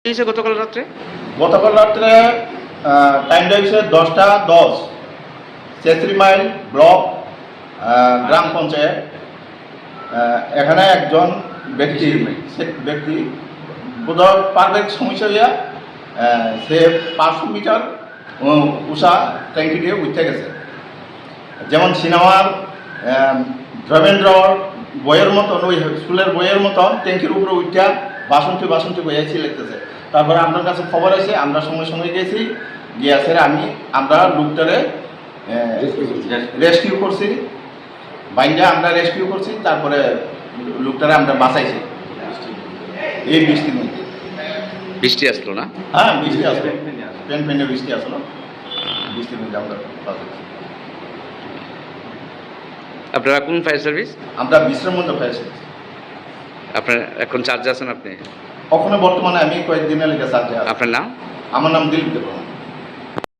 গতকাল রাত্রে টাইমটা হচ্ছে 10টা 10 চেত্রি মাইল ব্লক গ্রাম পঞ্চায়েত। এখানে একজন ব্যক্তি বোধহয় পারফেক্ট সমস্যা হইয়া সে 500 মিটার উষা ট্যাঙ্কি দিয়ে উঠতে গেছে। যেমন সিনেমার ধর্মেন্দ্র বইয়ের মতন, ওই স্কুলের বইয়ের মতন ট্যাঙ্কির উপরে উঠা বাসন্তী বইয়াছি লিখতেছে। তারপরে আপনার কাছে খবর আছে, আমরা সঙ্গে সঙ্গে গেছি, গিয়েছে আমরা লোকটারে রেস্কিউ করছি, বাইন্ডা আমরা রেস্কিউ করছি। তারপরে লোকটারে আমরা বাঁচাইছি এই বৃষ্টির মধ্যে। বৃষ্টি আসলো না? হ্যাঁ, বৃষ্টি আসলো, পেনে বৃষ্টি আসলো, বৃষ্টির মধ্যে আমরা বাঁচাইছি। আপনারা কোন ফায়ার সার্ভিস? আমরা বিশ্রামবন্ধ ফায়ার সার্ভিস। আপনার এখন চার্জে আছেন আপনি? ওখানে বর্তমানে আমি কয়েকদিনের লেগে চার্জে আছি। আপনার নাম? আমার নাম দিলীপ দেববর্মা।